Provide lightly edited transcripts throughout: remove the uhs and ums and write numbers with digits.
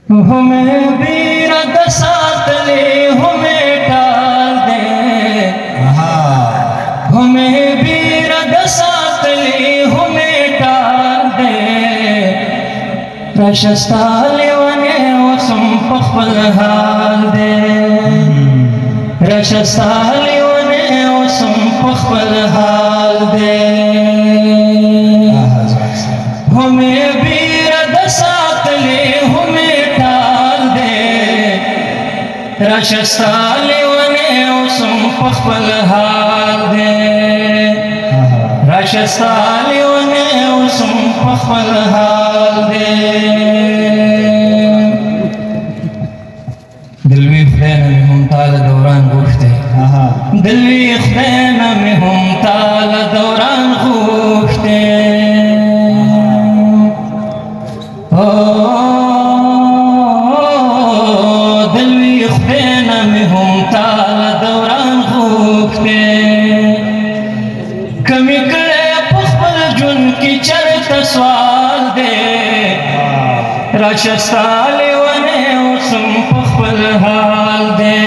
हमें बीरद सातले हमें टाल दे, हमें बीरद सातले हमें टाल दे, रशस्ताले वने वसम पखल हाल दे, रशस्ताले वने वसम पखल हाल दे, हमें बीरद सातले हमें टाल दे, रशस्ताले वने वसम पखल हाल दे, रशस्ताले वने वसम पखल हाल दे। दिलवी खदैन में हम ताल दौरान गोश्ते, दिलवी खदैन में हम ताल दौरान गोश्ते, दिलवी खदैन में हम ताल दौरान गोश्ते, कमी करे पखल जुन की चरत सवाल दे, रशस्ताले वने वसम पखल हाल दे,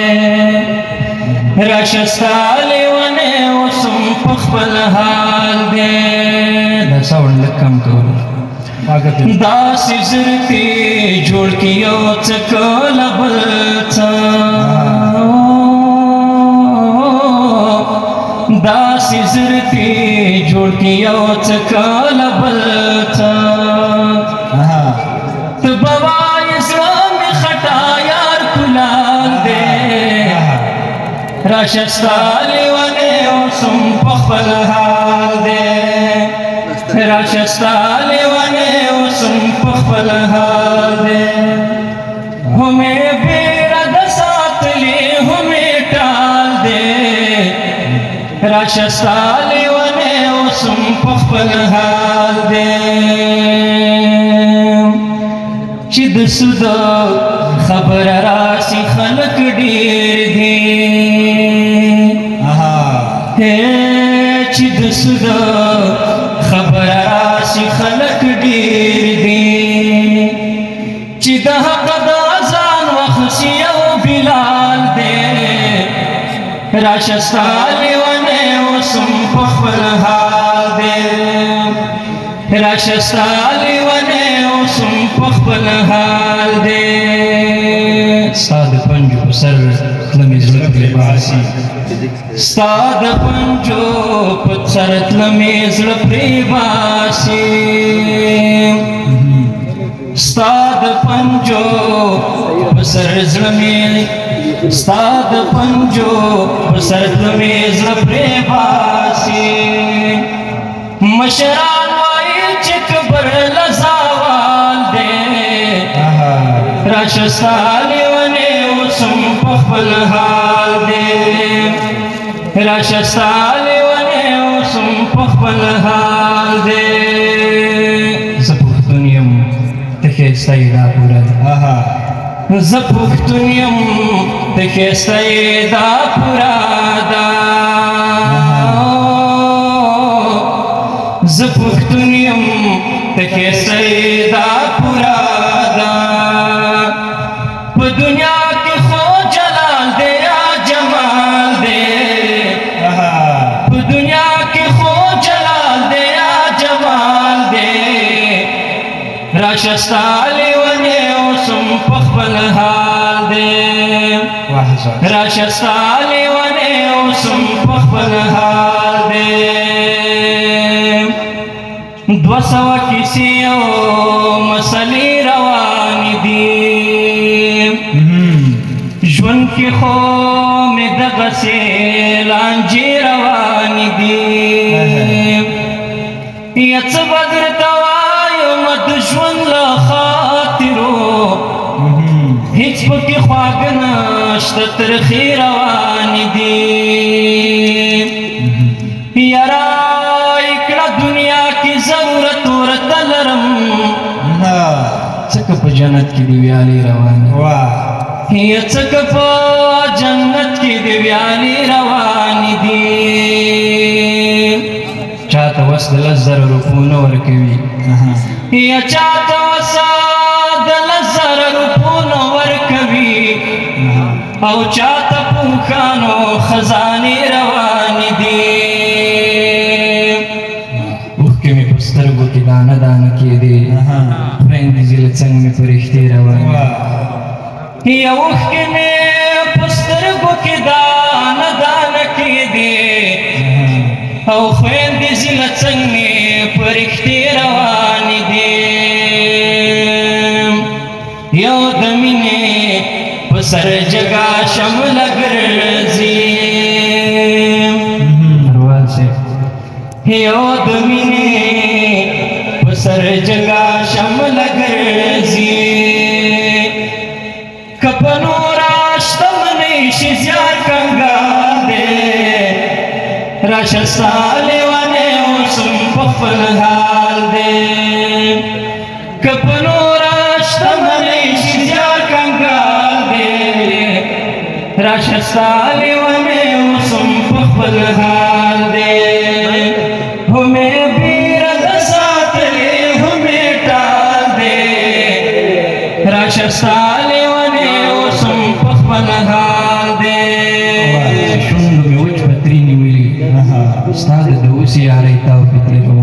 रशस्ताले वने वसम पखल हाल दे। साउंड कम करो दास जरती जोड़ कियो चकल बलचा, दास जरती जोड़ कियो चकल बलचा, तो बाबा इस्लाम खटा यार कुलाल दे, रशस्ताले वने वसम पखल हाल दे, रशस्ताले वने वसम पखल हाल दे, हमें बेरद सातले हमें टाल दे, रशस्ताले वने वसम पखल हाल दे, चिद सुदा खबर राशि खलक डेर दे, चिद सुदा खबर राशि खलक डेर दे, चिद हकदाजान वखसियो बिलाल दे, रशस्ताले वने वसम पखल हाल दे, रशस्ताले वने वसम पखल हाल दे। साद पंजो सर लमिज लिबासी, साद पंजो पत्थर लमिज लिबासी, साद पंजो पसर लमिज, साद पंजो पसर लमिज लिबासी, मशरान वाई चिक बर लजावाल दे, रशस्ताले वने वसम पखल हाल दे, रशस्ताले वने वसम पखल हाल दे। ज़पुख्तुनियम तखे सैदा पुरादा, ज़पुख्तुनियम तखे सैदा पुरादा, ज़पुख्तुनियम तखे सैदा पुरादा, दुनिया के खो जलाल दे या जमाल दे, दुनिया के खो जलाल दे या जमाल दे, रशस्ताले वने वसम पखल हाल दे, रशस्ताले वने वसम पखल हाल दे। 200 किसियो मसले रवानी दी, ژوند کې خو مې دغسې لانجې روانې دي، یا څه به درته وایم د ژوند له خاطرو، هېڅ پکې خواږه نشته ترخې روانې دي، یاره یې کړه دنیا کې ضرورت ورته لرم، ځکه په جنت کې دې ویالې روانې، یا څکه په جنت کې دې ویالې روانې دي، چاته وس د 10,000 روپو نه ورکوي، یا چاته وس د 10,000 روپو او چاته پوخانو خزانې روانې دي اوښکې مې په سترګو کې دانه دانه کېدې خویندې زه له څنګ مې په رښتې روانې یا اوښکې مې په سترګو کې دانه دانه کېدې او خویندې زه له څنګ مې په رښتې روانې دي یو د مینې په سر جګه شمله ګرځي اروال صاحب یو د مینې په سر جګه شمله ګرځي که په نوره شتمنۍ شي زیار کنګال دی راشه ستا لیونی اوس هم په خپل حال دی که په نوره شتمنۍ شي زیار کنګال دی راشه ستا لیونی اوس هم په خپل حال دی همې بیره د ساتلې همې ټال دی راشه ستا لیونی اوس هم په خپل حال دی شونډو مې وچ پتري نیولي ستا د اوس یارۍ تاو فکرې کوم